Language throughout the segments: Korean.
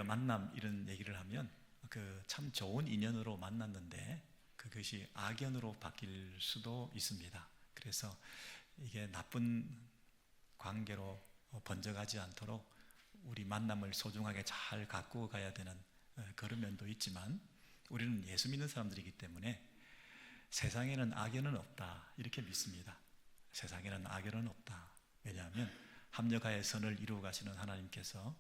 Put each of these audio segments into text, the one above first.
우리가 만남 이런 얘기를 하면 그 참 좋은 인연으로 만났는데 그것이 악연으로 바뀔 수도 있습니다. 그래서 이게 나쁜 관계로 번져가지 않도록 우리 만남을 소중하게 잘 가꾸어 가야 되는 그런 면도 있지만, 우리는 예수 믿는 사람들이기 때문에 세상에는 악연은 없다 이렇게 믿습니다. 세상에는 악연은 없다. 왜냐하면 합력하여 선을 이루어 가시는 하나님께서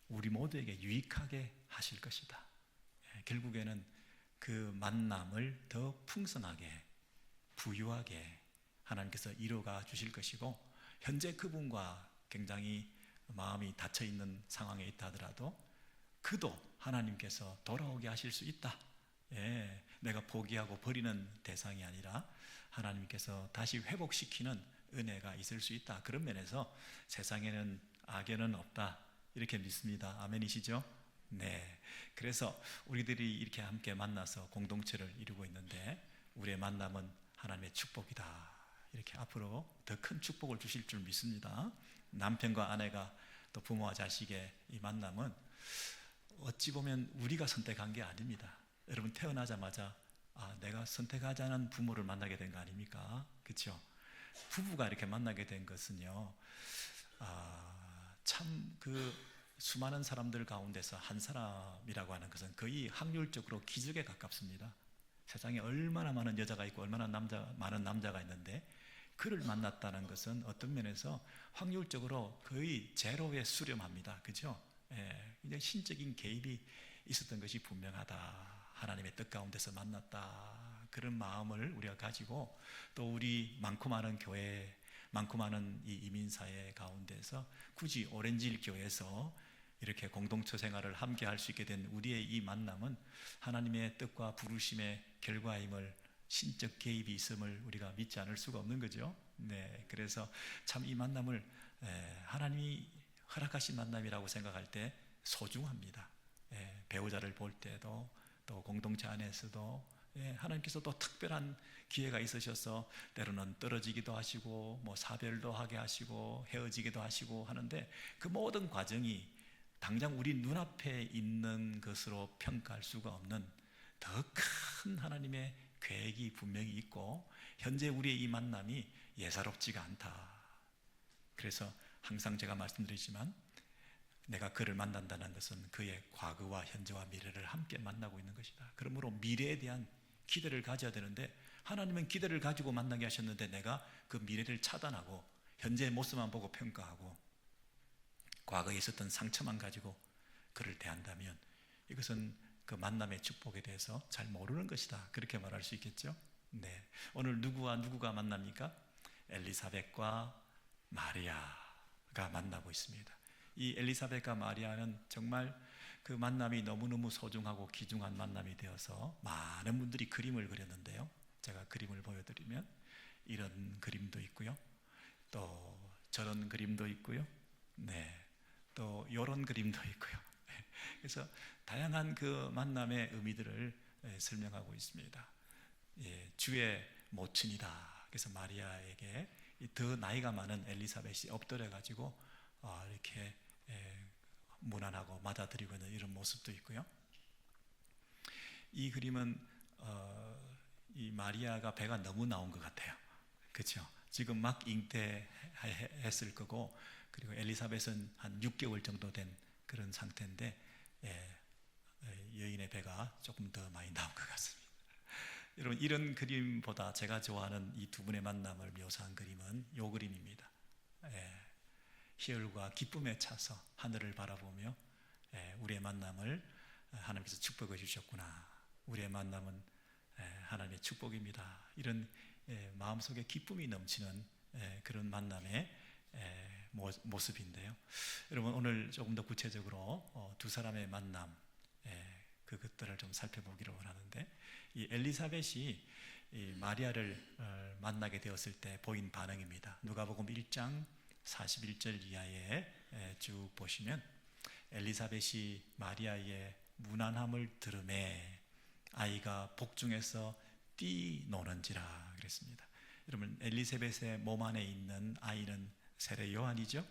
우리 모두에게 유익하게 하실 것이다. 결국에는 그 만남을 더 풍성하게 부유하게 하나님께서 이루어가 주실 것이고, 현재 그분과 굉장히 마음이 닫혀 있는 상황에 있다 하더라도 그도 하나님께서 돌아오게 하실 수 있다. 내가 포기하고 버리는 대상이 아니라 하나님께서 다시 회복시키는 은혜가 있을 수 있다. 그런 면에서 세상에는 악연은 없다 이렇게 믿습니다. 아멘이시죠? 네. 그래서 우리들이 이렇게 함께 만나서 공동체를 이루고 있는데, 우리의 만남은 하나님의 축복이다. 이렇게 앞으로 더 큰 축복을 주실 줄 믿습니다. 남편과 아내가 또 부모와 자식의 이 만남은 어찌 보면 우리가 선택한 게 아닙니다. 여러분, 태어나자마자 내가 선택하지 않은 부모를 만나게 된 거 아닙니까? 그렇죠? 부부가 이렇게 만나게 된 것은요, 참 그 수많은 사람들 가운데서 한 사람이라고 하는 것은 거의 확률적으로 기적에 가깝습니다. 세상에 얼마나 많은 여자가 있고 얼마나 많은 남자가 있는데 그를 만났다는 것은 어떤 면에서 확률적으로 거의 제로에 수렴합니다. 그죠? 굉장히 신적인 개입이 있었던 것이 분명하다. 하나님의 뜻 가운데서 만났다. 그런 마음을 우리가 가지고, 또 우리 많고 많은 교회, 많고 많은 이 이민사회 가운데서 굳이 오렌지힐 교회에서 이렇게 공동체 생활을 함께 할 수 있게 된 우리의 이 만남은 하나님의 뜻과 부르심의 결과임을, 신적 개입이 있음을 우리가 믿지 않을 수가 없는 거죠. 네, 그래서 참 이 만남을 하나님이 허락하신 만남이라고 생각할 때 소중합니다. 배우자를 볼 때도, 또 공동체 안에서도 하나님께서 또 특별한 기회가 있으셔서 때로는 떨어지기도 하시고 뭐 사별도 하게 하시고 헤어지기도 하시고 하는데, 그 모든 과정이 당장 우리 눈앞에 있는 것으로 평가할 수가 없는 더 큰 하나님의 계획이 분명히 있고, 현재 우리의 이 만남이 예사롭지가 않다. 그래서 항상 제가 말씀드리지만, 내가 그를 만난다는 것은 그의 과거와 현재와 미래를 함께 만나고 있는 것이다. 그러므로 미래에 대한 기대를 가져야 되는데, 하나님은 기대를 가지고 만나게 하셨는데 내가 그 미래를 차단하고 현재의 모습만 보고 평가하고 과거에 있었던 상처만 가지고 그를 대한다면 이것은 그 만남의 축복에 대해서 잘 모르는 것이다. 그렇게 말할 수 있겠죠? 네. 오늘 누구와 누구가 만납니까? 엘리사벳과 마리아가 만나고 있습니다. 이 엘리사벳과 마리아는 정말 그 만남이 너무너무 소중하고 귀중한 만남이 되어서 많은 분들이 그림을 그렸는데요. 제가 그림을 보여드리면 이런 그림도 있고요. 또 저런 그림도 있고요. 네. 또 이런 그림도 있고요. 그래서 다양한 그 만남의 의미들을 설명하고 있습니다. 주의 모친이다. 그래서 마리아에게 더 나이가 많은 엘리사벳이 엎드려 가지고 이렇게 무난하고 맞아들이고 있는 이런 모습도 있고요. 이 그림은 이 마리아가 배가 너무 나온 것 같아요. 그렇죠? 지금 막 잉태했을 거고, 그리고 엘리사벳은 한 6개월 정도 된 그런 상태인데 여인의 배가 조금 더 많이 나온 것 같습니다. 여러분, 이런 그림보다 제가 좋아하는 이 두 분의 만남을 묘사한 그림은 이 그림입니다. 희열과 기쁨에 차서 하늘을 바라보며 우리의 만남을 하나님께서 축복해 주셨구나. 우리의 만남은 하나님의 축복입니다. 이런 마음속에 기쁨이 넘치는 그런 만남의 모습인데요. 여러분, 오늘 조금 더 구체적으로 두 사람의 만남, 그것들을 좀 살펴보기를 원하는데, 이 엘리사벳이 이 마리아를 만나게 되었을 때 보인 반응입니다. 누가복음 1장 41절 이하에 쭉 보시면, 엘리사벳이 마리아의 무난함을 들음에 아이가 복중에서 뛰노는지라 그랬습니다. 여러분, 엘리사벳의 몸 안에 있는 아이는 세례 요한이죠.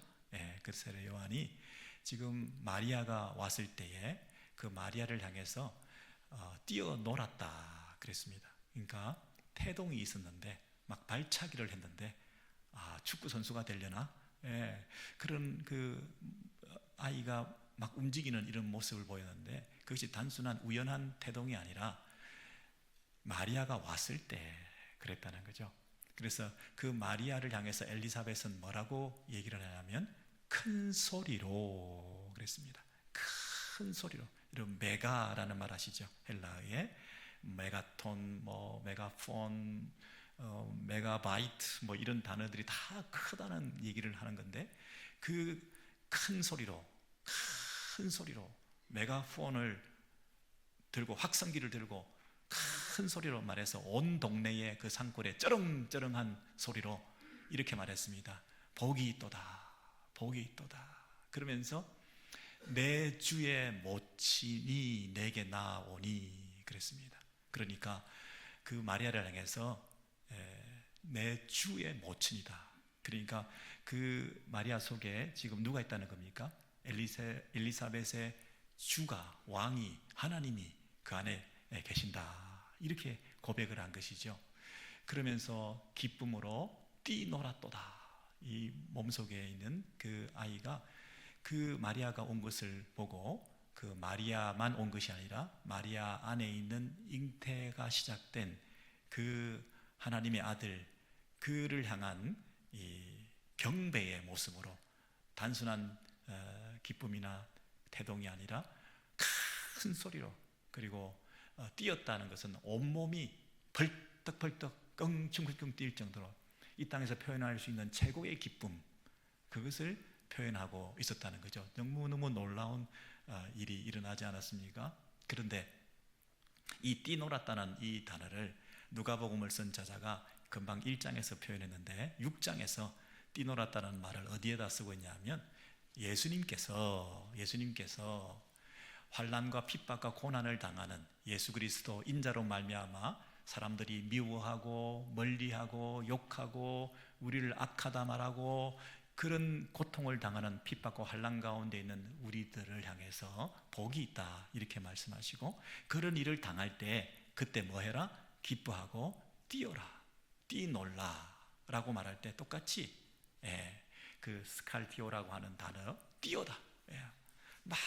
그 세례 요한이 지금 마리아가 왔을 때에 그 마리아를 향해서 뛰어놀았다 그랬습니다. 그러니까 태동이 있었는데 막 발차기를 했는데 축구 선수가 되려나? 예, 그런 그 아이가 막 움직이는 이런 모습을 보였는데 그것이 단순한 우연한 태동이 아니라 마리아가 왔을 때 그랬다는 거죠. 그래서 그 마리아를 향해서 엘리사벳은 뭐라고 얘기를 하냐면 큰 소리로 그랬습니다. 큰 소리로. 이런 메가라는 말 아시죠? 헬라어에 메가톤, 메가폰, 메가바이트 이런 단어들이 다 크다는 얘기를 하는 건데 그 큰 소리로 메가폰을 들고 확성기를 들고 큰 소리로 말해서 온 동네의 그 산골에 쩌렁쩌렁한 소리로 이렇게 말했습니다. 복이 있도다, 복이 있도다. 그러면서 내 주의 모친이 내게 나오니 그랬습니다. 그러니까 그 마리아를 향해서 내 주의 모친이다. 그러니까 그 마리아 속에 지금 누가 있다는 겁니까? 엘리사벳의 주가, 왕이, 하나님이 그 안에 계신다. 이렇게 고백을 한 것이죠. 그러면서 기쁨으로 뛰놀았도다. 이 몸속에 있는 그 아이가 그 마리아가 온 것을 보고 그 마리아만 온 것이 아니라 마리아 안에 있는 잉태가 시작된 그 하나님의 아들 그를 향한 이 경배의 모습으로 단순한 기쁨이나 태동이 아니라 큰 소리로 그리고 뛰었다는 것은 온몸이 벌떡벌떡 껑충껑충 뛸 정도로 이 땅에서 표현할 수 있는 최고의 기쁨 그것을 표현하고 있었다는 거죠. 너무너무 놀라운 일이 일어나지 않았습니까? 그런데 이 뛰놀았다는 이 단어를 누가복음을 쓴 저자가 금방 1장에서 표현했는데 6장에서 뛰놀았다는 말을 어디에다 쓰고 있냐면 예수님께서 환난과 핍박과 고난을 당하는 예수 그리스도 인자로 말미암아 사람들이 미워하고 멀리하고 욕하고 우리를 악하다 말하고 그런 고통을 당하는 핍박과 환난 가운데 있는 우리들을 향해서 복이 있다 이렇게 말씀하시고 그런 일을 당할 때 그때 뭐 해라? 기뻐하고 뛰어라, 뛰놀라 라고 말할 때 똑같이 그 스칼티오라고 하는 단어 뛰어다, 막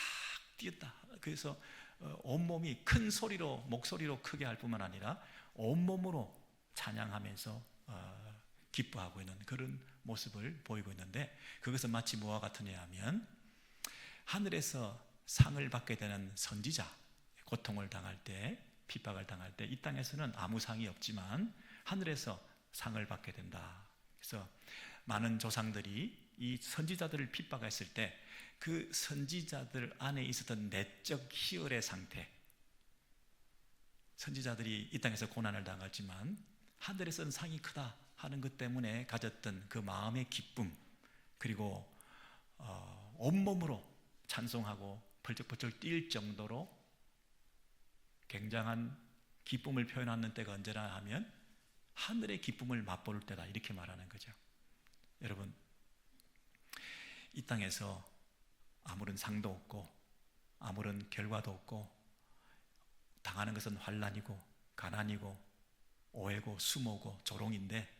뛰었다. 그래서 온몸이 큰 소리로 목소리로 크게 할 뿐만 아니라 온몸으로 찬양하면서 기뻐하고 있는 그런 모습을 보이고 있는데 그것은 마치 뭐와 같으냐 하면 하늘에서 상을 받게 되는 선지자 고통을 당할 때 핍박을 당할 때 이 땅에서는 아무 상이 없지만 하늘에서 상을 받게 된다. 그래서 많은 조상들이 이 선지자들을 핍박했을 때 그 선지자들 안에 있었던 내적 희열의 상태 선지자들이 이 땅에서 고난을 당했지만 하늘에서는 상이 크다 하는 것 때문에 가졌던 그 마음의 기쁨 그리고 온몸으로 찬송하고 벌쩍벌쩍 뛸 정도로 굉장한 기쁨을 표현하는 때가 언제나 하면 하늘의 기쁨을 맛볼 때다 이렇게 말하는 거죠. 여러분 이 땅에서 아무런 상도 없고 아무런 결과도 없고 당하는 것은 환난이고 가난이고 오해고 수모고 조롱인데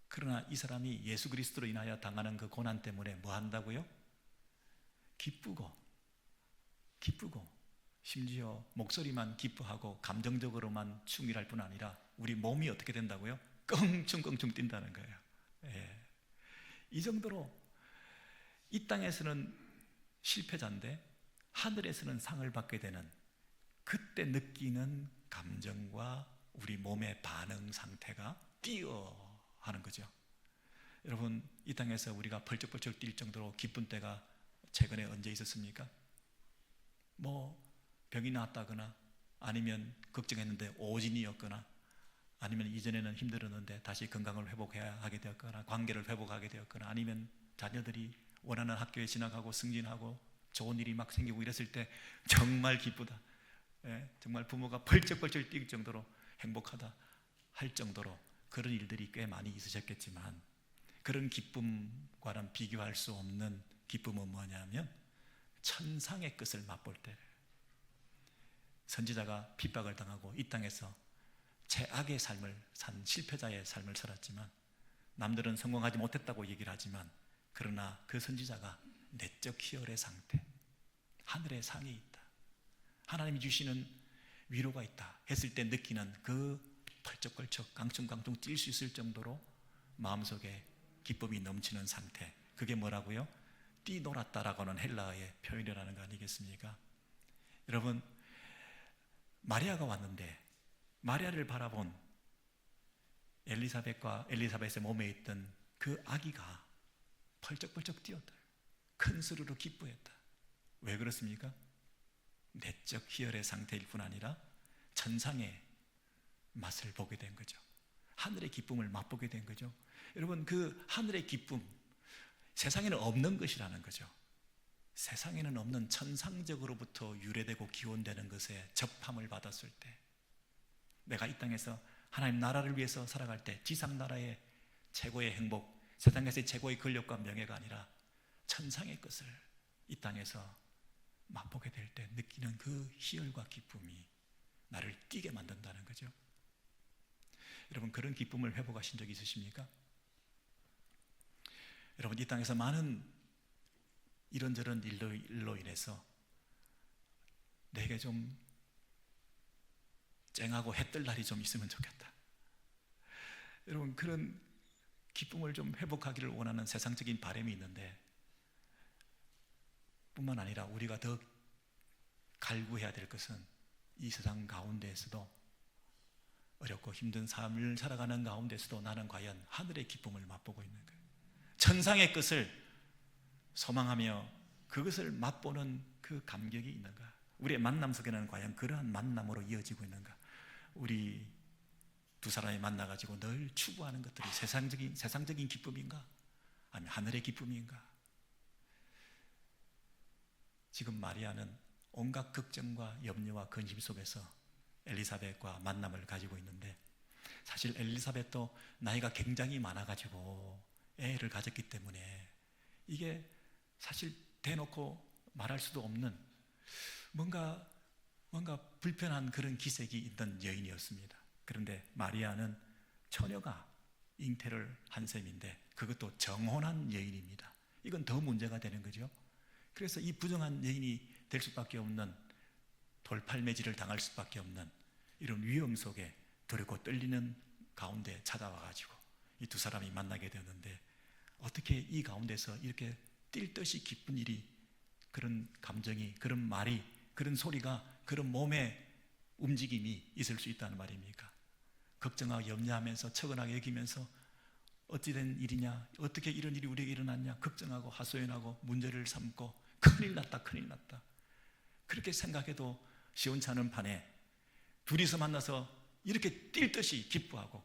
그러나 이 사람이 예수 그리스도로 인하여 당하는 그 고난 때문에 뭐 한다고요? 기쁘고 심지어 목소리만 기뻐하고 감정적으로만 충실할 뿐 아니라 우리 몸이 어떻게 된다고요? 껑충껑충 뛴다는 거예요. 이 정도로 이 땅에서는 실패자인데 하늘에서는 상을 받게 되는 그때 느끼는 감정과 우리 몸의 반응 상태가 하는 거죠. 여러분 이 땅에서 우리가 벌쩍벌쩍 뛸 정도로 기쁜 때가 최근에 언제 있었습니까? 병이 나았다거나 아니면 걱정했는데 오진이었거나 아니면 이전에는 힘들었는데 다시 건강을 회복해야 하게 되었거나 관계를 회복하게 되었거나 아니면 자녀들이 원하는 학교에 진학하고 승진하고 좋은 일이 막 생기고 이랬을 때 정말 기쁘다. 정말 부모가 벌쩍벌쩍 뛸 정도로 행복하다 할 정도로 그런 일들이 꽤 많이 있으셨겠지만 그런 기쁨과는 비교할 수 없는 기쁨은 뭐냐면 천상의 끝을 맛볼 때, 선지자가 핍박을 당하고 이 땅에서 최악의 삶을 산 실패자의 삶을 살았지만, 남들은 성공하지 못했다고 얘기를 하지만, 그러나 그 선지자가 내적 희열의 상태, 하늘의 상이 있다, 하나님이 주시는 위로가 있다 했을 때 느끼는 그 펄쩍펄쩍 깡충깡충 뛸 수 있을 정도로 마음속에 기쁨이 넘치는 상태, 그게 뭐라고요? 뛰놀았다라고 하는 헬라어의 표현이라는 거 아니겠습니까? 여러분, 마리아가 왔는데 마리아를 바라본 엘리사벳과 엘리사벳의 몸에 있던 그 아기가 펄쩍펄쩍 뛰었다, 큰 소리로 기뻐했다. 왜 그렇습니까? 내적 희열의 상태일 뿐 아니라 천상의 맛을 보게 된 거죠. 하늘의 기쁨을 맛보게 된 거죠. 여러분, 그 하늘의 기쁨, 세상에는 없는 것이라는 거죠. 세상에는 없는 천상적으로부터 유래되고 기원되는 것에 접함을 받았을 때, 내가 이 땅에서 하나님 나라를 위해서 살아갈 때 지상 나라의 최고의 행복, 세상에서의 최고의 권력과 명예가 아니라 천상의 것을 이 땅에서 맛보게 될 때 느끼는 그 희열과 기쁨이 나를 뛰게 만든다는 거죠. 여러분, 그런 기쁨을 회복하신 적 있으십니까? 여러분, 이 땅에서 많은 이런저런 일로 인해서 내게 좀 쨍하고 해뜰 날이 좀 있으면 좋겠다. 여러분, 그런 기쁨을 좀 회복하기를 원하는 세상적인 바람이 있는데, 뿐만 아니라 우리가 더 갈구해야 될 것은 이 세상 가운데에서도, 어렵고 힘든 삶을 살아가는 가운데서도 나는 과연 하늘의 기쁨을 맛보고 있는가, 천상의 끝을 소망하며 그것을 맛보는 그 감격이 있는가, 우리의 만남 속에는 과연 그러한 만남으로 이어지고 있는가. 우리 두 사람이 만나가지고 늘 추구하는 것들이 세상적인 기쁨인가, 아니면 하늘의 기쁨인가. 지금 마리아는 온갖 걱정과 염려와 근심 속에서 엘리사벳과 만남을 가지고 있는데, 사실 엘리사벳도 나이가 굉장히 많아가지고 애를 가졌기 때문에 이게 사실 대놓고 말할 수도 없는 뭔가 불편한 그런 기색이 있던 여인이었습니다. 그런데 마리아는 처녀가 잉태를 한 셈인데 그것도 정혼한 여인입니다. 이건 더 문제가 되는 거죠. 그래서 이 부정한 여인이 될 수밖에 없는, 돌팔매질을 당할 수밖에 없는 이런 위험 속에 두렵고 떨리는 가운데 찾아와가지고 이 두 사람이 만나게 되었는데, 어떻게 이 가운데서 이렇게 뛸 듯이 기쁜 일이, 그런 감정이, 그런 말이, 그런 소리가, 그런 몸의 움직임이 있을 수 있다는 말입니까? 걱정하고 염려하면서 처근하게 여기면서 어찌된 일이냐, 어떻게 이런 일이 우리에게 일어났냐 걱정하고 하소연하고 문제를 삼고 큰일 났다 그렇게 생각해도 시원찮은 판에 둘이서 만나서 이렇게 뛸 듯이 기뻐하고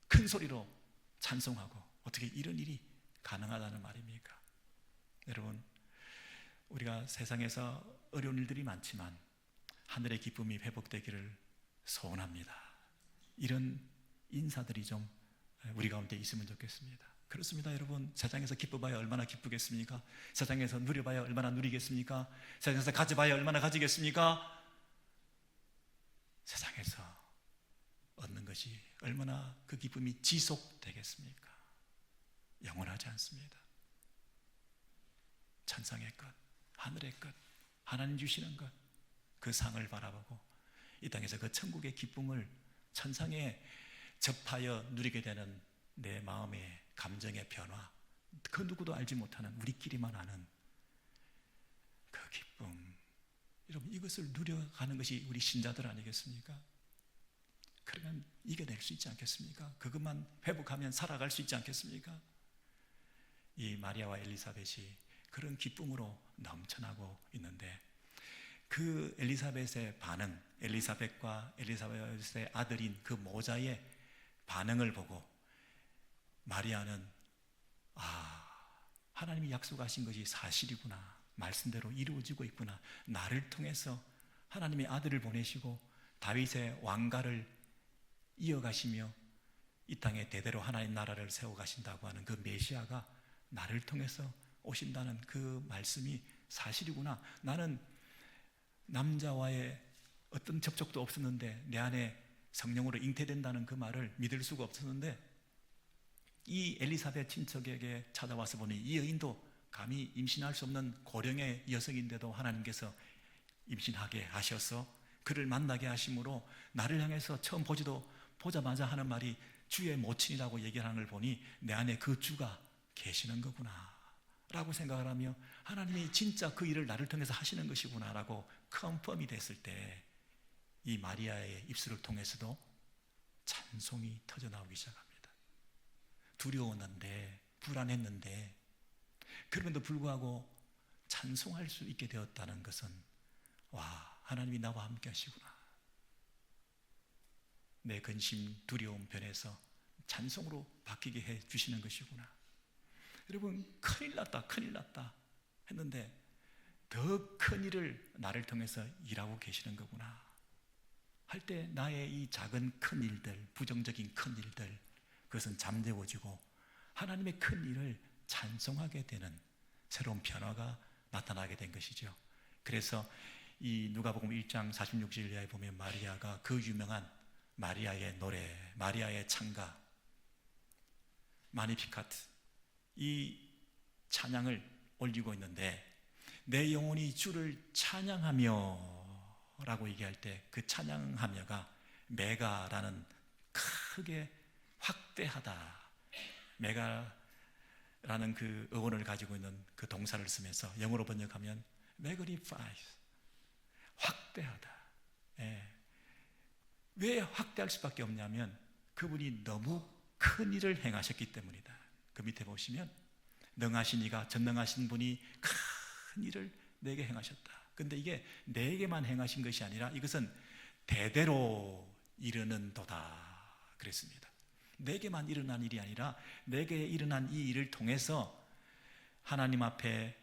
큰 소리로 찬송하고, 어떻게 이런 일이 가능하다는 말입니까? 여러분, 우리가 세상에서 어려운 일들이 많지만 하늘의 기쁨이 회복되기를 소원합니다. 이런 인사들이 좀 우리 가운데 있으면 좋겠습니다. 그렇습니다. 여러분, 세상에서 기뻐봐야 얼마나 기쁘겠습니까? 세상에서 누려봐야 얼마나 누리겠습니까? 세상에서 가져봐야 얼마나 가지겠습니까? 세상에서 얻는 것이 얼마나 그 기쁨이 지속되겠습니까? 영원하지 않습니다. 천상의 것, 하늘의 것, 하나님 주시는 것, 그 상을 바라보고 이 땅에서 그 천국의 기쁨을 천상에 접하여 누리게 되는 내 마음의 감정의 변화, 그 누구도 알지 못하는, 우리끼리만 아는 그 기쁨, 여러분, 이것을 누려가는 것이 우리 신자들 아니겠습니까? 그러면 이겨낼 수 있지 않겠습니까? 그것만 회복하면 살아갈 수 있지 않겠습니까? 이 마리아와 엘리사벳이 그런 기쁨으로 넘쳐나고 있는데, 그 엘리사벳의 반응, 엘리사벳과 엘리사벳의 아들인 그 모자의 반응을 보고 마리아는, 하나님이 약속하신 것이 사실이구나, 말씀대로 이루어지고 있구나, 나를 통해서 하나님의 아들을 보내시고 다윗의 왕가를 이어가시며 이 땅에 대대로 하나님 나라를 세워가신다고 하는 그 메시아가 나를 통해서 오신다는 그 말씀이 사실이구나. 나는 남자와의 어떤 접촉도 없었는데 내 안에 성령으로 잉태된다는 그 말을 믿을 수가 없었는데, 이 엘리사벳 친척에게 찾아와서 보니 이 여인도 감히 임신할 수 없는 고령의 여성인데도 하나님께서 임신하게 하셔서 그를 만나게 하심으로 나를 향해서 처음 보자마자 하는 말이 주의 모친이라고 얘기하는 걸 보니 내 안에 그 주가 계시는 거구나 라고 생각을 하며, 하나님이 진짜 그 일을 나를 통해서 하시는 것이구나 라고 컨펌이 됐을 때, 이 마리아의 입술을 통해서도 찬송이 터져나오기 시작합니다. 두려웠는데, 불안했는데, 그럼에도 불구하고 찬송할 수 있게 되었다는 것은, 와, 하나님이 나와 함께 하시구나, 내 근심, 두려움 변해서 찬송으로 바뀌게 해 주시는 것이구나. 여러분, 큰일 났다 했는데 더 큰 일을 나를 통해서 일하고 계시는 거구나 할 때, 나의 이 작은 큰 일들, 부정적인 큰 일들, 그것은 잠재워지고 하나님의 큰 일을 찬송하게 되는 새로운 변화가 나타나게 된 것이죠. 그래서 이 누가복음 1장 46절 이하에 보면 마리아가 그 유명한 마리아의 노래, 마리아의 찬가, 마니피카트, 이 찬양을 올리고 있는데, 내 영혼이 주를 찬양하며 라고 얘기할 때 그 찬양하며가 메가라는, 크게 확대하다, 메가라는 그 어원을 가지고 있는 그 동사를 쓰면서 영어로 번역하면 magnify, 확대하다. 예. 왜 확대할 수밖에 없냐면 그분이 너무 큰 일을 행하셨기 때문이다. 그 밑에 보시면 능하신 이가, 전능하신 분이 큰 일을 내게 행하셨다. 근데 이게 내게만 행하신 것이 아니라 이것은 대대로 이르는도다 그랬습니다. 내게만 일어난 일이 아니라 내게 일어난 이 일을 통해서 하나님 앞에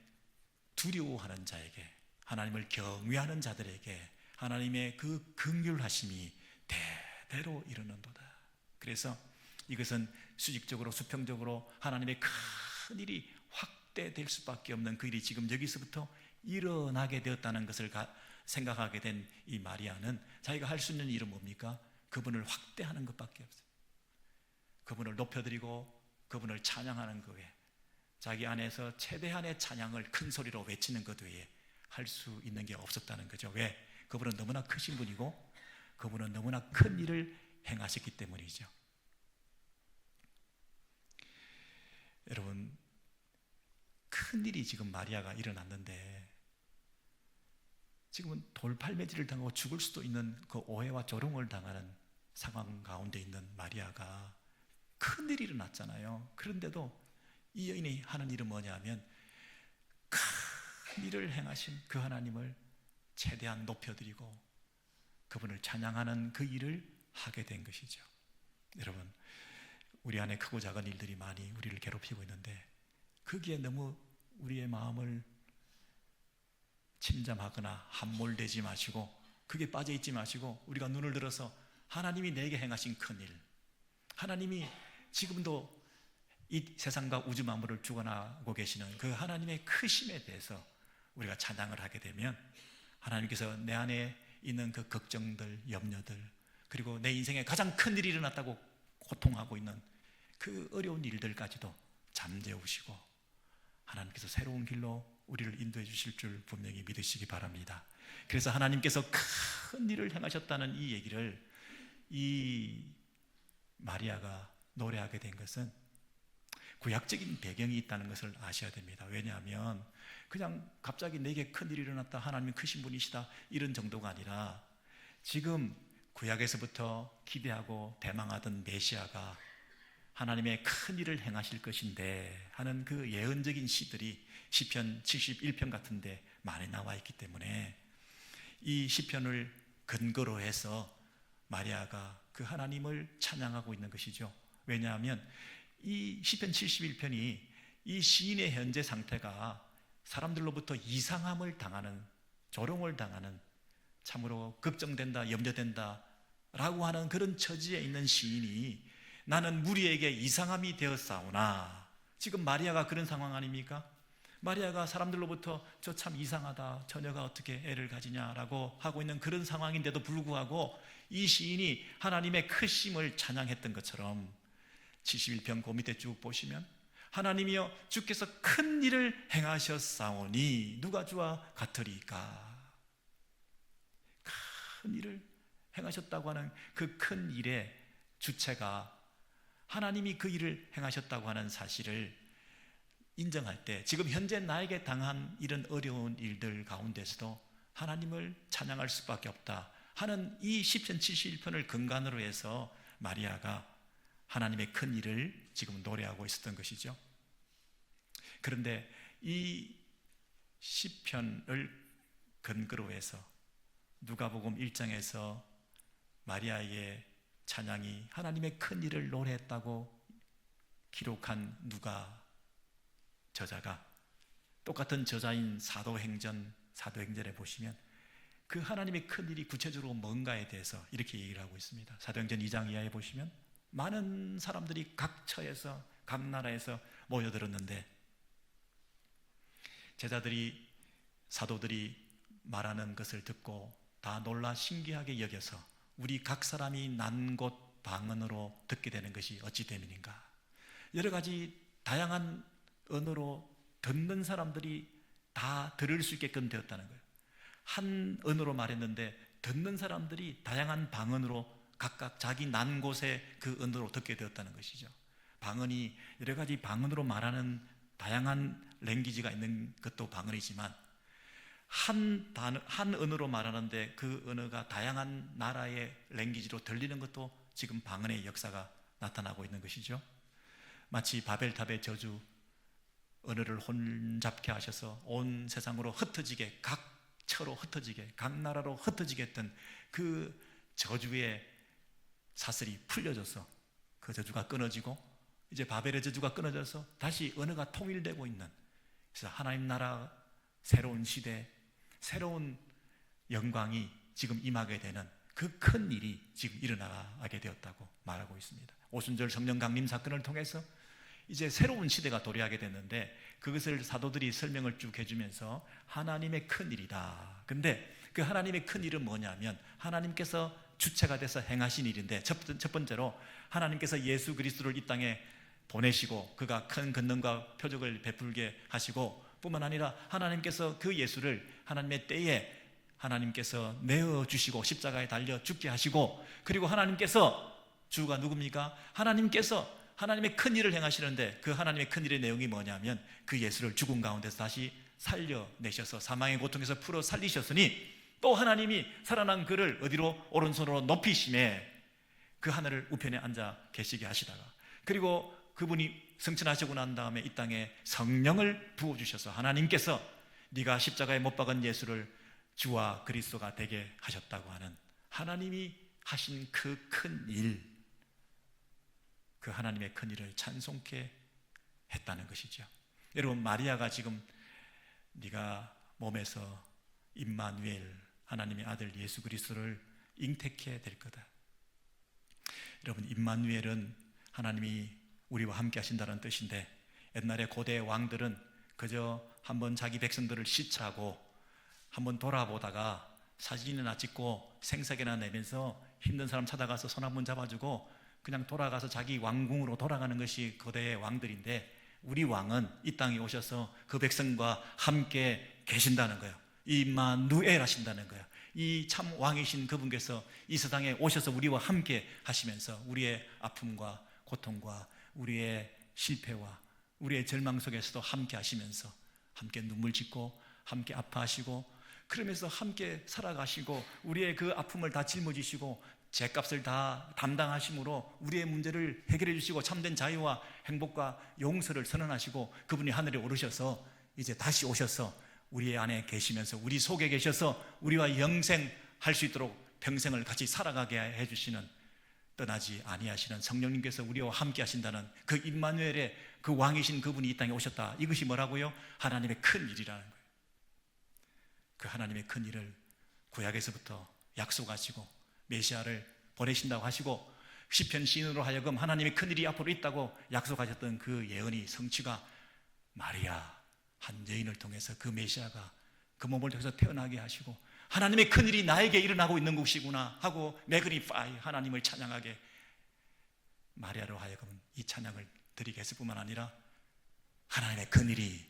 두려워하는 자에게, 하나님을 경외하는 자들에게 하나님의 그 긍휼하심이 대대로 이르는도다. 그래서 이것은 수직적으로, 수평적으로 하나님의 큰 일이 확대될 수밖에 없는 그 일이 지금 여기서부터 일어나게 되었다는 것을 생각하게 된 이 마리아는 자기가 할 수 있는 일은 뭡니까? 그분을 확대하는 것밖에 없어요. 그분을 높여드리고 그분을 찬양하는 것 외에, 자기 안에서 최대한의 찬양을 큰 소리로 외치는 것 외에 할 수 있는 게 없었다는 거죠. 왜? 그분은 너무나 크신 분이고 그분은 너무나 큰 일을 행하셨기 때문이죠. 여러분, 큰 일이 지금 마리아가 일어났는데, 지금은 돌팔매질을 당하고 죽을 수도 있는 그 오해와 조롱을 당하는 상황 가운데 있는 마리아가 큰 일이 일어났잖아요. 그런데도 이 여인이 하는 일은 뭐냐면 큰 일을 행하신 그 하나님을 최대한 높여드리고 그분을 찬양하는 그 일을 하게 된 것이죠. 여러분, 우리 안에 크고 작은 일들이 많이 우리를 괴롭히고 있는데 거기에 너무 우리의 마음을 침잠하거나 함몰되지 마시고, 그게 빠져있지 마시고, 우리가 눈을 들어서 하나님이 내게 행하신 큰일, 하나님이 지금도 이 세상과 우주 만물을 주관하고 계시는 그 하나님의 크심에 대해서 우리가 찬양을 하게 되면, 하나님께서 내 안에 있는 그 걱정들, 염려들, 그리고 내 인생에 가장 큰 일이 일어났다고 고통하고 있는 그 어려운 일들까지도 잠재우시고 하나님께서 새로운 길로 우리를 인도해 주실 줄 분명히 믿으시기 바랍니다. 그래서 하나님께서 큰 일을 행하셨다는 이 얘기를 이 마리아가 노래하게 된 것은 구약적인 배경이 있다는 것을 아셔야 됩니다. 왜냐하면 그냥 갑자기 내게 큰 일이 일어났다, 하나님이 크신 분이시다, 이런 정도가 아니라 지금 구약에서부터 기대하고 대망하던 메시아가 하나님의 큰 일을 행하실 것인데 하는 그 예언적인 시들이 시편 71편 같은 데 많이 나와 있기 때문에 이 시편을 근거로 해서 마리아가 그 하나님을 찬양하고 있는 것이죠. 왜냐하면 이 시편 71편이 이 시인의 현재 상태가 사람들로부터 이상함을 당하는, 조롱을 당하는, 참으로 걱정된다, 염려된다 라고 하는 그런 처지에 있는 시인이 나는 무리에게 이상함이 되었사오나, 지금 마리아가 그런 상황 아닙니까? 마리아가 사람들로부터 저 참 이상하다, 처녀가 어떻게 애를 가지냐라고 하고 있는 그런 상황인데도 불구하고 이 시인이 하나님의 크심을 찬양했던 것처럼 71편 그 밑에 쭉 보시면 하나님이여 주께서 큰 일을 행하셨사오니 누가 주와 같으리까. 큰 일을 행하셨다고 하는 그 큰 일의 주체가 하나님이 그 일을 행하셨다고 하는 사실을 인정할 때 지금 현재 나에게 당한 이런 어려운 일들 가운데서도 하나님을 찬양할 수밖에 없다 하는 이 시편 71편을 근간으로 해서 마리아가 하나님의 큰 일을 지금 노래하고 있었던 것이죠. 그런데 이 시편을 근거로 해서 누가복음 1장에서 마리아의 찬양이 하나님의 큰 일을 노래했다고 기록한 누가 저자가 똑같은 저자인 사도행전에 보시면 그 하나님의 큰 일이 구체적으로 뭔가에 대해서 이렇게 얘기를 하고 있습니다. 사도행전 2장 이하에 보시면 많은 사람들이 각 처에서 각 나라에서 모여들었는데 제자들이 사도들이 말하는 것을 듣고 다 놀라 신기하게 여겨서 우리 각 사람이 난 곳 방언으로 듣게 되는 것이 어찌 됨인가. 여러 가지 다양한 언어로 듣는 사람들이 다 들을 수 있게끔 되었다는 거예요. 한 언어로 말했는데 듣는 사람들이 다양한 방언으로 각각 자기 난 곳의 그 언어로 듣게 되었다는 것이죠. 방언이 여러 가지 방언으로 말하는 다양한 랭귀지가 있는 것도 방언이지만 한 언어로 말하는데 그 언어가 다양한 나라의 랭귀지로 들리는 것도 지금 방언의 역사가 나타나고 있는 것이죠. 마치 바벨탑의 저주, 언어를 혼잡케 하셔서 온 세상으로 흩어지게, 각 처로 흩어지게, 각 나라로 흩어지게 했던 그 저주의 사슬이 풀려져서 그 저주가 끊어지고 이제 바벨의 저주가 끊어져서 다시 언어가 통일되고 있는, 그래서 하나님 나라 새로운 시대, 새로운 영광이 지금 임하게 되는 그 큰 일이 지금 일어나게 되었다고 말하고 있습니다. 오순절 성령 강림 사건을 통해서 이제 새로운 시대가 도래하게 됐는데 그것을 사도들이 설명을 쭉 해주면서 하나님의 큰 일이다. 근데 그 하나님의 큰 일은 뭐냐면 하나님께서 주체가 돼서 행하신 일인데 첫 번째로 하나님께서 예수 그리스도를 이 땅에 보내시고 그가 큰 권능과 표적을 베풀게 하시고 뿐만 아니라 하나님께서 그 예수를 하나님의 때에 하나님께서 내어주시고 십자가에 달려 죽게 하시고, 그리고 하나님께서 주가 누굽니까? 하나님께서 하나님의 큰 일을 행하시는데 그 하나님의 큰 일의 내용이 뭐냐면 그 예수를 죽음 가운데서 다시 살려내셔서 사망의 고통에서 풀어 살리셨으니 또 하나님이 살아난 그를 어디로? 오른손으로 높이심에 그 하늘을 우편에 앉아 계시게 하시다가, 그리고 그분이 승천하시고 난 다음에 이 땅에 성령을 부어주셔서 하나님께서 네가 십자가에 못 박은 예수를 주와 그리스도가 되게 하셨다고 하는 하나님이 하신 그 큰 일, 그 하나님의 큰 일을 찬송케 했다는 것이죠. 여러분, 마리아가 지금 네가 몸에서 임마누엘, 하나님의 아들 예수 그리스도를 잉태케 될 거다. 여러분, 임마누엘은 하나님이 우리와 함께 하신다는 뜻인데, 옛날에 고대 왕들은 그저 한번 자기 백성들을 시찰하고 한번 돌아보다가 사진이나 찍고 생색이나 내면서 힘든 사람 찾아가서 손 한번 잡아주고 그냥 돌아가서 자기 왕궁으로 돌아가는 것이 고대의 왕들인데, 우리 왕은 이 땅에 오셔서 그 백성과 함께 계신다는 거예요. 임마누엘 하신다는 거예요. 이 참 왕이신 그분께서 이 세상에 오셔서 우리와 함께 하시면서 우리의 아픔과 고통과 우리의 실패와 우리의 절망 속에서도 함께 하시면서 함께 눈물 짓고 함께 아파하시고 그러면서 함께 살아가시고 우리의 그 아픔을 다 짊어지시고 죄값을 다 담당하심으로 우리의 문제를 해결해 주시고 참된 자유와 행복과 용서를 선언하시고 그분이 하늘에 오르셔서 이제 다시 오셔서 우리 안에 계시면서 우리 속에 계셔서 우리와 영생할 수 있도록 평생을 같이 살아가게 해주시는, 떠나지 아니하시는 성령님께서 우리와 함께 하신다는 그 임마누엘의 그 왕이신 그분이 이 땅에 오셨다. 이것이 뭐라고요? 하나님의 큰 일이라는 거예요. 그 하나님의 큰 일을 구약에서부터 약속하시고 메시아를 보내신다고 하시고 시편 시인으로 하여금 하나님의 큰 일이 앞으로 있다고 약속하셨던 그 예언이 성취가 마리아, 한 여인을 통해서 그 메시아가 그 몸을 통해서 태어나게 하시고 하나님의 큰일이 나에게 일어나고 있는 것이구나 하고 매그니파이 하나님을 찬양하게 마리아로 하여금 이 찬양을 드리게 했을 뿐만 아니라 하나님의 큰일이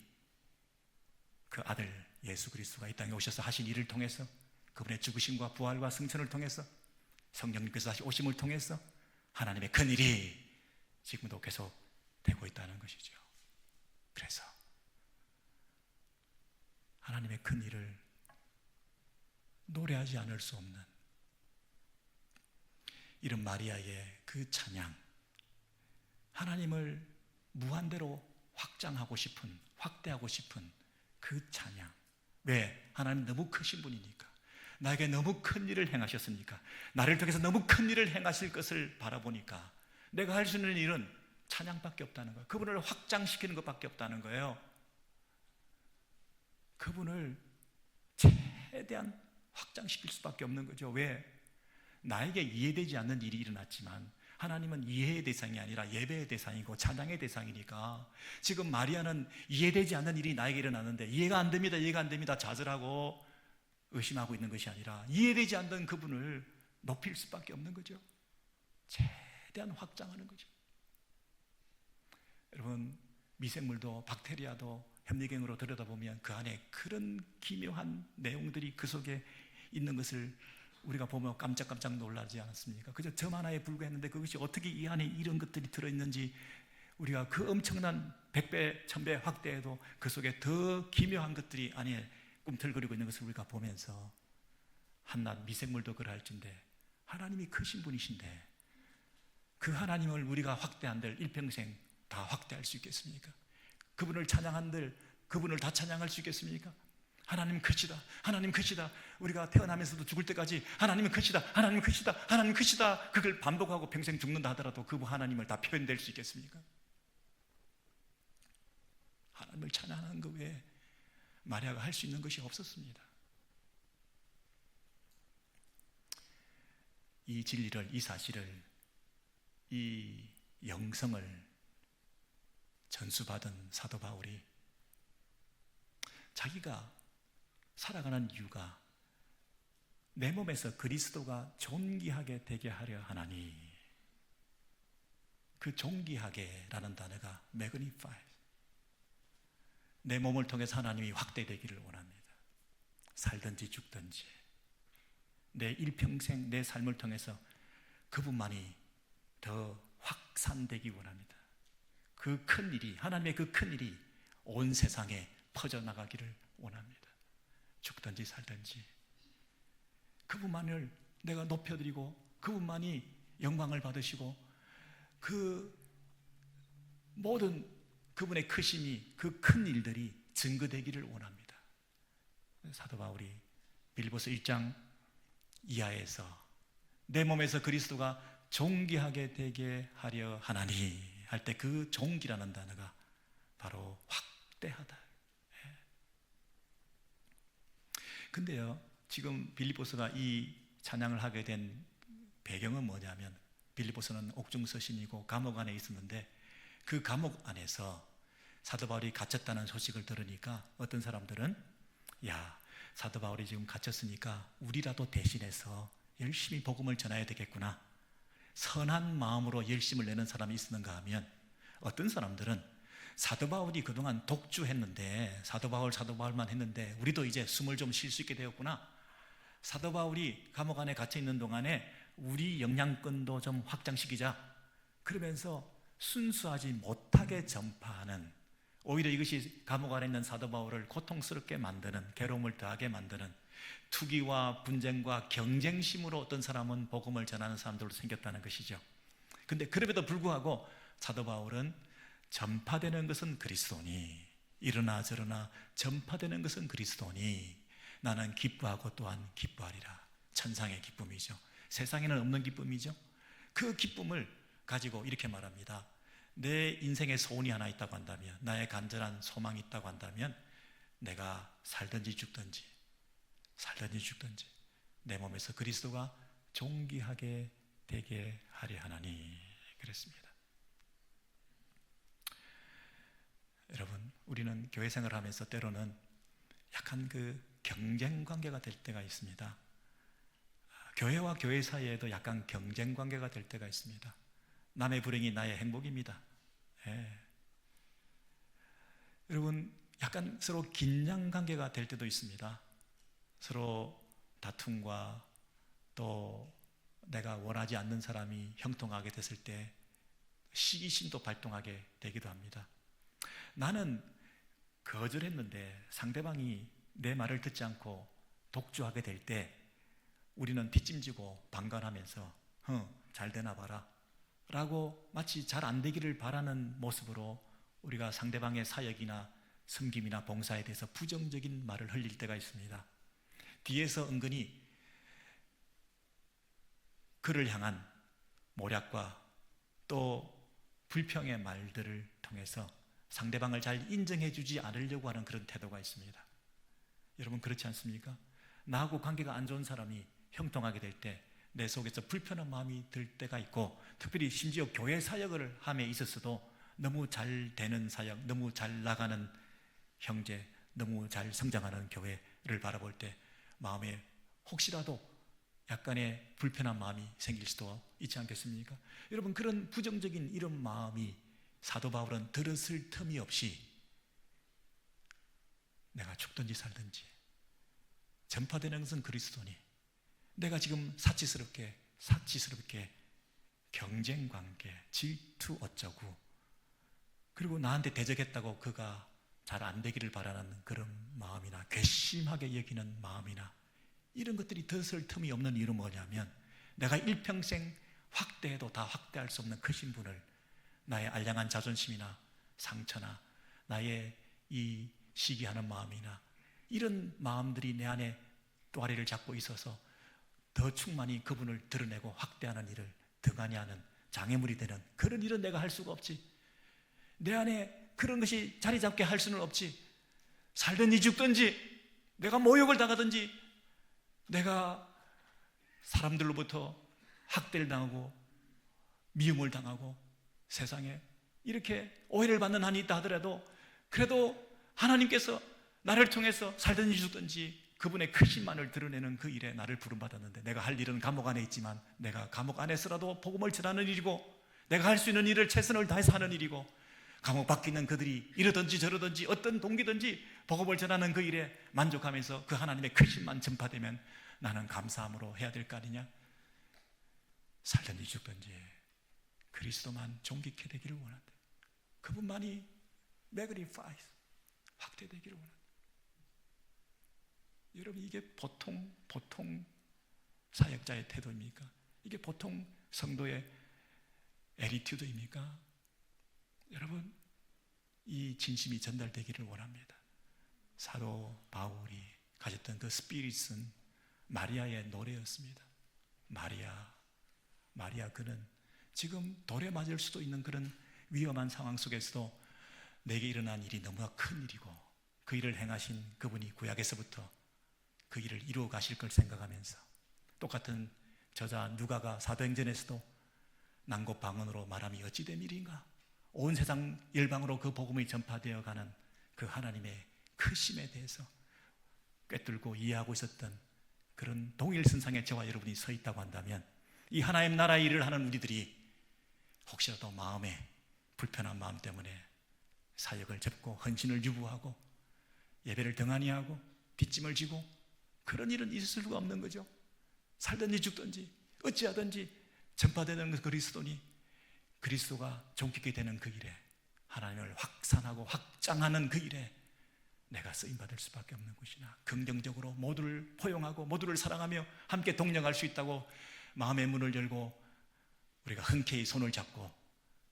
그 아들 예수 그리스도가 이 땅에 오셔서 하신 일을 통해서 그분의 죽으심과 부활과 승천을 통해서 성령님께서 다시 오심을 통해서 하나님의 큰일이 지금도 계속 되고 있다는 것이죠. 그래서 하나님의 큰일을 노래하지 않을 수 없는 이런 마리아의 그 찬양, 하나님을 무한대로 확장하고 싶은, 확대하고 싶은 그 찬양. 왜? 하나님 너무 크신 분이니까, 나에게 너무 큰 일을 행하셨으니까, 나를 통해서 너무 큰 일을 행하실 것을 바라보니까 내가 할 수 있는 일은 찬양밖에 없다는 거예요. 그분을 확장시키는 것밖에 없다는 거예요. 그분을 최대한 확장시킬 수밖에 없는 거죠. 왜? 나에게 이해되지 않는 일이 일어났지만 하나님은 이해의 대상이 아니라 예배의 대상이고 찬양의 대상이니까, 지금 마리아는 이해되지 않는 일이 나에게 일어났는데 이해가 안 됩니다, 이해가 안 됩니다 좌절하고 의심하고 있는 것이 아니라 이해되지 않는 그분을 높일 수밖에 없는 거죠. 최대한 확장하는 거죠. 여러분, 미생물도 박테리아도 현미경으로 들여다보면 그 안에 그런 기묘한 내용들이 그 속에 있는 것을 우리가 보면 깜짝깜짝 놀라지 않았습니까? 그저 점 하나에 불과했는데 그것이 어떻게 이 안에 이런 것들이 들어있는지, 우리가 그 엄청난 100배, 1000배 확대해도 그 속에 더 기묘한 것들이 안에 꿈틀거리고 있는 것을 우리가 보면서 한낱 미생물도 그럴진데 하나님이 크신 분이신데 그 하나님을 우리가 확대한들 일평생 다 확대할 수 있겠습니까? 그분을 찬양한들 그분을 다 찬양할 수 있겠습니까? 하나님 크시다, 하나님 크시다. 우리가 태어나면서도 죽을 때까지 하나님은 크시다, 하나님 크시다, 하나님 크시다, 그걸 반복하고 평생 죽는다 하더라도 그 하나님을 다 표현될 수 있겠습니까? 하나님을 찬양하는 것 외에 마리아가 할 수 있는 것이 없었습니다. 이 진리를, 이 사실을, 이 영성을 전수받은 사도 바울이 자기가 살아가는 이유가 내 몸에서 그리스도가 존귀하게 되게 하려 하나니, 그 존귀하게라는 단어가 magnify, 내 몸을 통해서 하나님이 확대되기를 원합니다. 살든지 죽든지 내 일평생 내 삶을 통해서 그분만이 더 확산되기 원합니다. 그 큰 일이, 하나님의 그 큰 일이 온 세상에 퍼져나가기를 원합니다. 죽든지 살든지 그분만을 내가 높여드리고 그분만이 영광을 받으시고 그 모든 그분의 크심이, 그 큰 일들이 증거되기를 원합니다. 사도 바울이 빌립보서 1장 이하에서 내 몸에서 그리스도가 존귀하게 되게 하려 하나니 할 때 그 존귀라는 단어가 바로 확대하다. 근데요, 지금 빌립보서가 이 찬양을 하게 된 배경은 뭐냐면, 빌립보서는 옥중서신이고 감옥 안에 있었는데 그 감옥 안에서 사도 바울이 갇혔다는 소식을 들으니까 어떤 사람들은, 야, 사도 바울이 지금 갇혔으니까 우리라도 대신해서 열심히 복음을 전해야 되겠구나, 선한 마음으로 열심을 내는 사람이 있었는가 하면, 어떤 사람들은 사도 바울이 그동안 독주했는데 사도 바울만 했는데 우리도 이제 숨을 좀 쉴 수 있게 되었구나, 사도 바울이 감옥 안에 갇혀 있는 동안에 우리 영향권도 좀 확장시키자, 그러면서 순수하지 못하게 전파하는, 오히려 이것이 감옥 안에 있는 사도 바울을 고통스럽게 만드는, 괴로움을 더하게 만드는 투기와 분쟁과 경쟁심으로 어떤 사람은 복음을 전하는 사람들로 생겼다는 것이죠. 근데 그럼에도 불구하고 사도 바울은 전파되는 것은 그리스도니, 이러나 저러나 전파되는 것은 그리스도니 나는 기뻐하고 또한 기뻐하리라. 천상의 기쁨이죠. 세상에는 없는 기쁨이죠. 그 기쁨을 가지고 이렇게 말합니다. 내 인생에 소원이 하나 있다고 한다면, 나의 간절한 소망이 있다고 한다면, 내가 살든지 죽든지 내 몸에서 그리스도가 존귀하게 되게 하려 하나니 그랬습니다. 여러분, 우리는 교회 생활을 하면서 때로는 약간 그 경쟁 관계가 될 때가 있습니다. 교회와 교회 사이에도 약간 경쟁 관계가 될 때가 있습니다. 남의 불행이 나의 행복입니다. 예. 여러분, 약간 서로 긴장 관계가 될 때도 있습니다. 서로 다툼과 또 내가 원하지 않는 사람이 형통하게 됐을 때 시기심도 발동하게 되기도 합니다. 나는 거절했는데 상대방이 내 말을 듣지 않고 독주하게 될 때 우리는 뒷짐지고 방관하면서 잘 되나 봐라 라고 마치 잘 안 되기를 바라는 모습으로 우리가 상대방의 사역이나 섬김이나 봉사에 대해서 부정적인 말을 흘릴 때가 있습니다. 뒤에서 은근히 그를 향한 모략과 또 불평의 말들을 통해서 상대방을 잘 인정해 주지 않으려고 하는 그런 태도가 있습니다. 여러분, 그렇지 않습니까? 나하고 관계가 안 좋은 사람이 형통하게 될 때 내 속에서 불편한 마음이 들 때가 있고, 특별히 심지어 교회 사역을 함에 있어서도 너무 잘 되는 사역, 너무 잘 나가는 형제, 너무 잘 성장하는 교회를 바라볼 때 마음에 혹시라도 약간의 불편한 마음이 생길 수도 있지 않겠습니까? 여러분, 그런 부정적인 이런 마음이 사도 바울은 들었을 틈이 없이 내가 죽든지 살든지 전파되는 것은 그리스도니 내가 지금 사치스럽게 경쟁관계, 질투 어쩌고, 그리고 나한테 대적했다고 그가 잘 안 되기를 바라는 그런 마음이나 괘씸하게 여기는 마음이나 이런 것들이 들었을 틈이 없는 이유는 뭐냐면, 내가 일평생 확대해도 다 확대할 수 없는 그 신분을 나의 알량한 자존심이나 상처나 나의 이 시기하는 마음이나 이런 마음들이 내 안에 또아리를 잡고 있어서 더 충만히 그분을 드러내고 확대하는 일을 등한히 하는 장애물이 되는 그런 일은 내가 할 수가 없지. 내 안에 그런 것이 자리 잡게 할 수는 없지. 살든지 죽든지 내가 모욕을 당하든지 내가 사람들로부터 학대를 당하고 미움을 당하고 세상에 이렇게 오해를 받는 한이 있다 하더라도 그래도 하나님께서 나를 통해서 살든지 죽든지 그분의 크신만을 드러내는 그 일에 나를 부름받았는데, 내가 할 일은 감옥 안에 있지만 내가 감옥 안에서라도 복음을 전하는 일이고, 내가 할 수 있는 일을 최선을 다해서 하는 일이고, 감옥 밖에 있는 그들이 이러든지 저러든지 어떤 동기든지 복음을 전하는 그 일에 만족하면서 그 하나님의 크신만 전파되면 나는 감사함으로 해야 될 거 아니냐? 살든지 죽든지 그리스도만 존귀케 되기를 원한다. 그분만이 매그니파이스, 확대되기를 원한다. 여러분, 이게 보통 사역자의 태도입니까? 이게 보통 성도의 애티튜드입니까? 여러분, 이 진심이 전달되기를 원합니다. 사도 바울이 가졌던 그 스피릿은 마리아의 노래였습니다. 마리아, 그는 지금 돌에 맞을 수도 있는 그런 위험한 상황 속에서도 내게 일어난 일이 너무나 큰 일이고 그 일을 행하신 그분이 구약에서부터 그 일을 이루어 가실 걸 생각하면서, 똑같은 저자 누가가 사도행전에서도 난곳방언으로 말함이 어찌 된 일인가, 온 세상 열방으로 그 복음이 전파되어 가는 그 하나님의 크심에 대해서 꿰뚫고 이해하고 있었던 그런 동일선상에 저와 여러분이 서 있다고 한다면, 이 하나님 나라의 일을 하는 우리들이 혹시라도 마음에 불편한 마음 때문에 사역을 접고 헌신을 유부하고 예배를 등한히 하고 뒷짐을 지고 그런 일은 있을 수가 없는 거죠. 살든지 죽든지 어찌하든지 전파되는 그 그리스도니, 그리스도가 존귀케 되는 그 일에, 하나님을 확산하고 확장하는 그 일에 내가 쓰임받을 수밖에 없는 것이나, 긍정적으로 모두를 포용하고 모두를 사랑하며 함께 동력할 수 있다고 마음의 문을 열고 우리가 흔쾌히 손을 잡고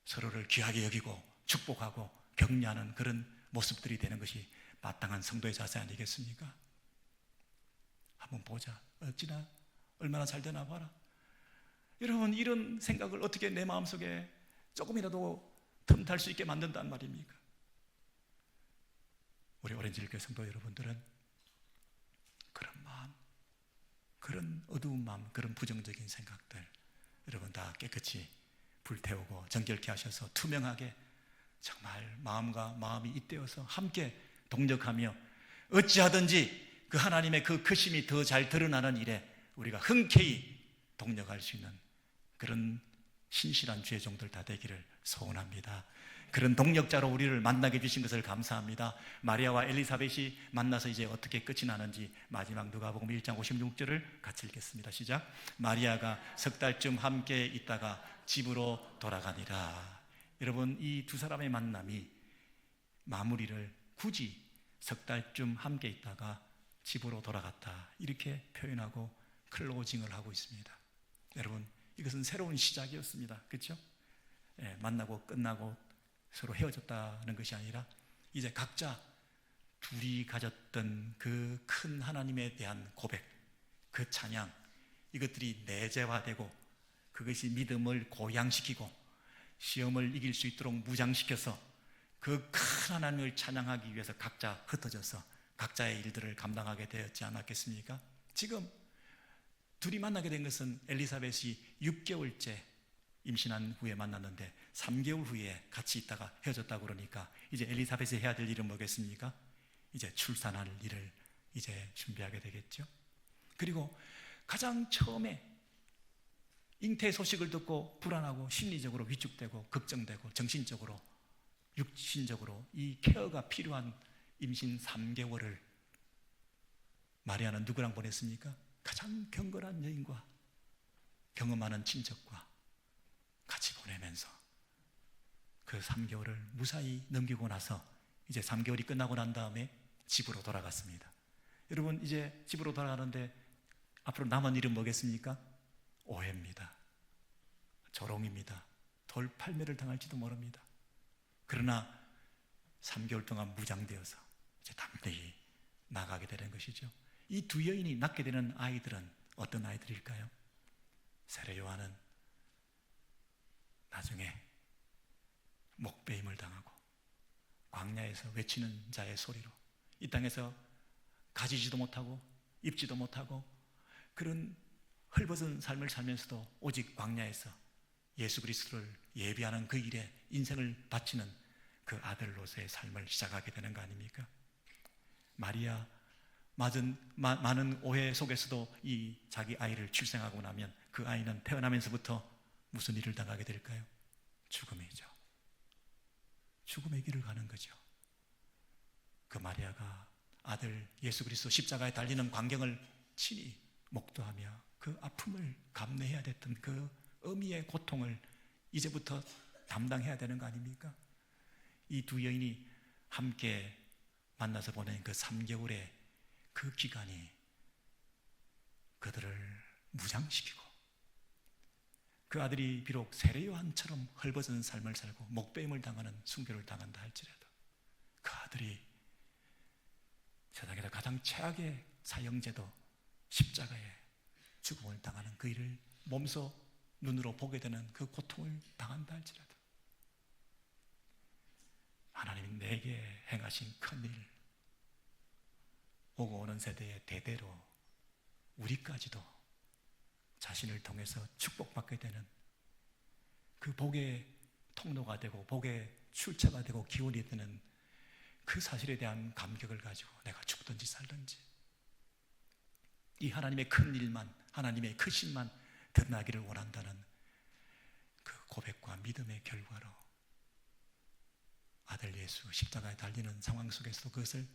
서로를 귀하게 여기고 축복하고 격려하는 그런 모습들이 되는 것이 마땅한 성도의 자세 아니겠습니까? 한번 보자. 어찌나 얼마나 잘 되나 봐라. 여러분, 이런 생각을 어떻게 내 마음속에 조금이라도 틈탈 수 있게 만든단 말입니까? 우리 오렌지일교회 성도 여러분들은 그런 마음, 그런 어두운 마음, 그런 부정적인 생각들 여러분 다 깨끗이 불태우고 정결케 하셔서 투명하게 정말 마음과 마음이 잇대어서 함께 동력하며 어찌하든지 그 하나님의 그 크심이 더 잘 드러나는 일에 우리가 흔쾌히 동력할 수 있는 그런 신실한 주의 종들 다 되기를 소원합니다. 그런 동력자로 우리를 만나게 해주신 것을 감사합니다. 마리아와 엘리사벳이 만나서 이제 어떻게 끝이 나는지 마지막 누가복음 1장 56절을 같이 읽겠습니다. 시작. 마리아가 석 달쯤 함께 있다가 집으로 돌아가니라. 여러분, 이 두 사람의 만남이 마무리를 굳이 석 달쯤 함께 있다가 집으로 돌아갔다 이렇게 표현하고 클로징을 하고 있습니다. 여러분, 이것은 새로운 시작이었습니다. 그렇죠? 만나고 끝나고 서로 헤어졌다는 것이 아니라 이제 각자 둘이 가졌던 그 큰 하나님에 대한 고백, 그 찬양, 이것들이 내재화되고 그것이 믿음을 고양시키고 시험을 이길 수 있도록 무장시켜서 그 큰 하나님을 찬양하기 위해서 각자 흩어져서 각자의 일들을 감당하게 되었지 않았겠습니까? 지금 둘이 만나게 된 것은 엘리사벳이 6개월째 임신한 후에 만났는데 3개월 후에 같이 있다가 헤어졌다고 그러니까 이제 엘리사벳이 해야 될 일은 뭐겠습니까? 이제 출산할 일을 이제 준비하게 되겠죠. 그리고 가장 처음에 잉태 소식을 듣고 불안하고 심리적으로 위축되고 걱정되고 정신적으로 육신적으로 이 케어가 필요한 임신 3개월을 마리아는 누구랑 보냈습니까? 가장 경건한 여인과 경험하는 친척과 같이 보내면서 그 3개월을 무사히 넘기고 나서 이제 3개월이 끝나고 난 다음에 집으로 돌아갔습니다. 여러분, 이제 집으로 돌아가는데 앞으로 남은 일은 뭐겠습니까? 오해입니다. 조롱입니다. 돌팔매를 당할지도 모릅니다. 그러나 3개월 동안 무장되어서 이제 담대히 나가게 되는 것이죠. 이 두 여인이 낳게 되는 아이들은 어떤 아이들일까요? 세례 요한은 나중에 목베임을 당하고 광야에서 외치는 자의 소리로 이 땅에서 가지지도 못하고 입지도 못하고 그런 헐벗은 삶을 살면서도 오직 광야에서 예수 그리스도를 예비하는 그 일에 인생을 바치는 그 아들로서의 삶을 시작하게 되는 거 아닙니까? 마리아 많은 오해 속에서도 이 자기 아이를 출생하고 나면 그 아이는 태어나면서부터 무슨 일을 당하게 될까요? 죽음이죠. 죽음의 길을 가는 거죠. 그 마리아가 아들 예수 그리스도 십자가에 달리는 광경을 친히 목도하며 그 아픔을 감내해야 됐던 그 어미의 고통을 이제부터 담당해야 되는 거 아닙니까? 이 두 여인이 함께 만나서 보낸 그 3개월의 그 기간이 그들을 무장시키고 그 아들이 비록 세례 요한처럼 헐벗은 삶을 살고 목베임을 당하는 순교를 당한다 할지라도 그 아들이 세상에서 가장 최악의 사형제도 십자가에 죽음을 당하는 그 일을 몸소 눈으로 보게 되는 그 고통을 당한다 할지라도 하나님이 내게 행하신 큰일 오고 오는 세대의 대대로 우리까지도 자신을 통해서 축복받게 되는 그 복의 통로가 되고 복의 출처가 되고 기원이 되는 그 사실에 대한 감격을 가지고 내가 죽든지 살든지 이 하나님의 큰 일만 하나님의 크심만 드러나기를 원한다는 그 고백과 믿음의 결과로 아들 예수 십자가에 달리는 상황 속에서도 그것을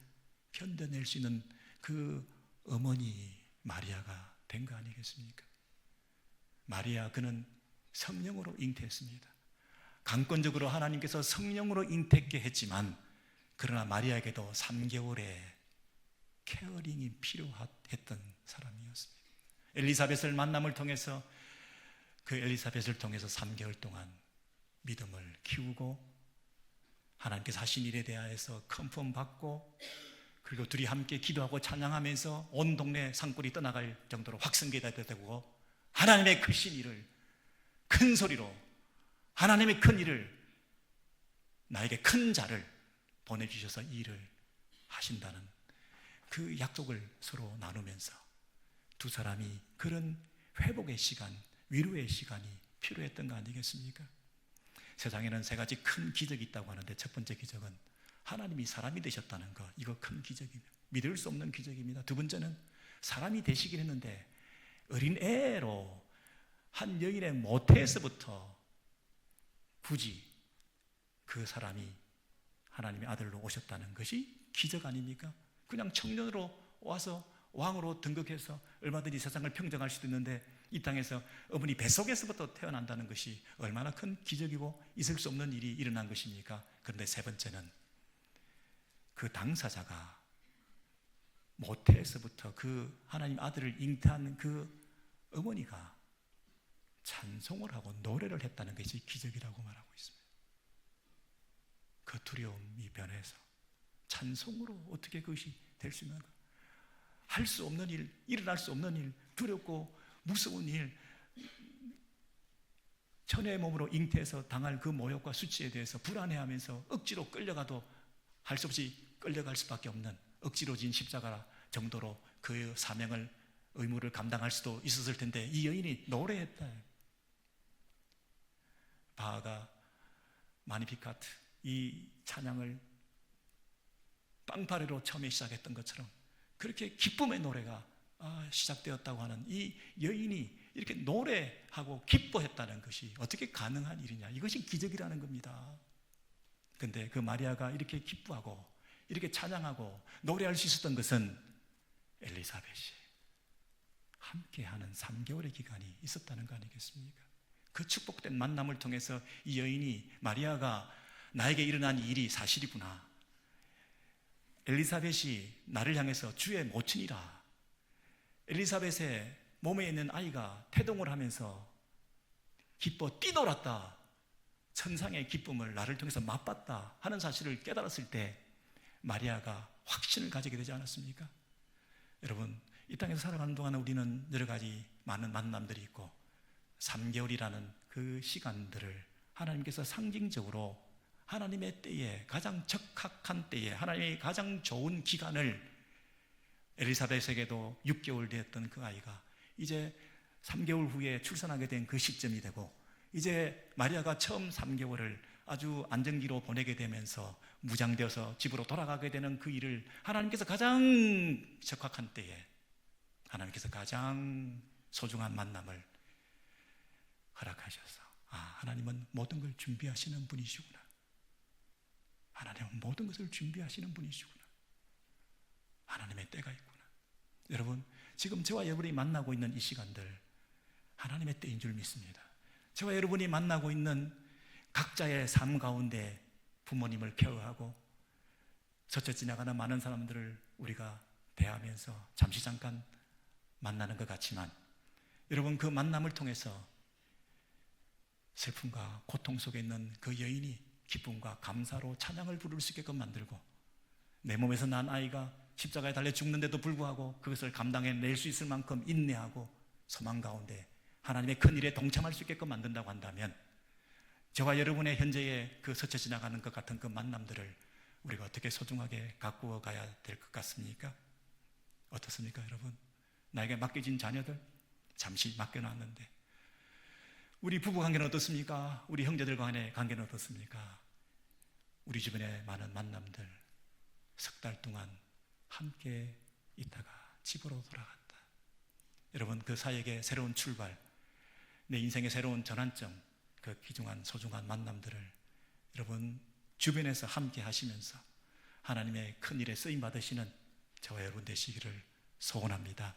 견뎌낼 수 있는 그 어머니 마리아가 된 거 아니겠습니까? 마리아 그는 성령으로 잉태했습니다. 강권적으로 하나님께서 성령으로 잉태했게 했지만 그러나 마리아에게도 3개월의 케어링이 필요했던 사람이었습니다. 엘리사벳을 만남을 통해서 그 엘리사벳을 통해서 3개월 동안 믿음을 키우고 하나님께서 하신 일에 대하여서 컨펌 받고 그리고 둘이 함께 기도하고 찬양하면서 온 동네 산골이 떠나갈 정도로 확성기가 되고 하나님의 크신 일을 큰 소리로 하나님의 큰 일을 나에게 큰 자를 보내주셔서 이 일을 하신다는 그 약속을 서로 나누면서 두 사람이 그런 회복의 시간, 위로의 시간이 필요했던 거 아니겠습니까? 세상에는 세 가지 큰 기적이 있다고 하는데, 첫 번째 기적은 하나님이 사람이 되셨다는 것, 이거 큰 기적입니다. 믿을 수 없는 기적입니다. 두 번째는 사람이 되시긴 했는데 어린 애로 한 여인의 모태에서부터 굳이 그 사람이 하나님의 아들로 오셨다는 것이 기적 아닙니까? 그냥 청년으로 와서 왕으로 등극해서 얼마든지 세상을 평정할 수도 있는데 이 땅에서 어머니 뱃속에서부터 태어난다는 것이 얼마나 큰 기적이고 있을 수 없는 일이 일어난 것입니까? 그런데 세 번째는 그 당사자가 모태에서부터 그 하나님 아들을 잉태한 그 어머니가 찬송을 하고 노래를 했다는 것이 기적이라고 말하고 있습니다. 그 두려움이 변해서 찬송으로 어떻게 그것이 될 수 있는가? 할 수 없는 일, 일어날 수 없는 일, 두렵고 무서운 일, 천의 몸으로 잉태해서 당할 그 모욕과 수치에 대해서 불안해하면서 억지로 끌려가도 할 수 없이 끌려갈 수밖에 없는 억지로 진 십자가 정도로 그 사명을, 의무를 감당할 수도 있었을 텐데 이 여인이 노래했다. 바하가 마니피카트, 이 찬양을 빵파레로 처음에 시작했던 것처럼 그렇게 기쁨의 노래가 시작되었다고 하는 이 여인이 이렇게 노래하고 기뻐했다는 것이 어떻게 가능한 일이냐, 이것이 기적이라는 겁니다. 그런데 그 마리아가 이렇게 기뻐하고 이렇게 찬양하고 노래할 수 있었던 것은 엘리사벳이 함께하는 3개월의 기간이 있었다는 거 아니겠습니까? 그 축복된 만남을 통해서 이 여인이, 마리아가 나에게 일어난 일이 사실이구나, 엘리사벳이 나를 향해서 주의 모친이라, 엘리사벳의 몸에 있는 아이가 태동을 하면서 기뻐 뛰놀았다, 천상의 기쁨을 나를 통해서 맛봤다 하는 사실을 깨달았을 때 마리아가 확신을 가지게 되지 않았습니까? 여러분, 이 땅에서 살아가는 동안 우리는 여러 가지 많은 만남들이 있고 3개월이라는 그 시간들을 하나님께서 상징적으로 하나님의 때에, 가장 적합한 때에, 하나님의 가장 좋은 기간을, 엘리사벳에게도 6개월 되었던 그 아이가 이제 3개월 후에 출산하게 된 그 시점이 되고, 이제 마리아가 처음 3개월을 아주 안정기로 보내게 되면서 무장되어서 집으로 돌아가게 되는 그 일을 하나님께서 가장 적합한 때에 하나님께서 가장 소중한 만남을 허락하셔서, 하나님은 모든 걸 준비하시는 분이시구나, 하나님은 모든 것을 준비하시는 분이시구나, 하나님의 때가 있구나. 여러분, 지금 저와 여러분이 만나고 있는 이 시간들 하나님의 때인 줄 믿습니다. 저와 여러분이 만나고 있는 각자의 삶 가운데 부모님을 케어하고 스쳐 지나가는 많은 사람들을 우리가 대하면서 잠시 잠깐 만나는 것 같지만, 여러분, 그 만남을 통해서 슬픔과 고통 속에 있는 그 여인이 기쁨과 감사로 찬양을 부를 수 있게끔 만들고, 내 몸에서 난 아이가 십자가에 달려 죽는데도 불구하고 그것을 감당해낼 수 있을 만큼 인내하고 소망 가운데 하나님의 큰 일에 동참할 수 있게끔 만든다고 한다면, 저와 여러분의 현재의 그 스쳐 지나가는 것 같은 그 만남들을 우리가 어떻게 소중하게 가꾸어 가야 될 것 같습니까? 어떻습니까, 여러분? 나에게 맡겨진 자녀들 잠시 맡겨놨는데 우리 부부 관계는 어떻습니까? 우리 형제들 간의 관계는 어떻습니까? 우리 주변의 많은 만남들, 석 달 동안 함께 있다가 집으로 돌아갔다. 여러분, 그 사이에 새로운 출발, 내 인생의 새로운 전환점, 그 귀중한 소중한 만남들을 여러분 주변에서 함께 하시면서 하나님의 큰 일에 쓰임 받으시는 저와 여러분 되시기를 소원합니다.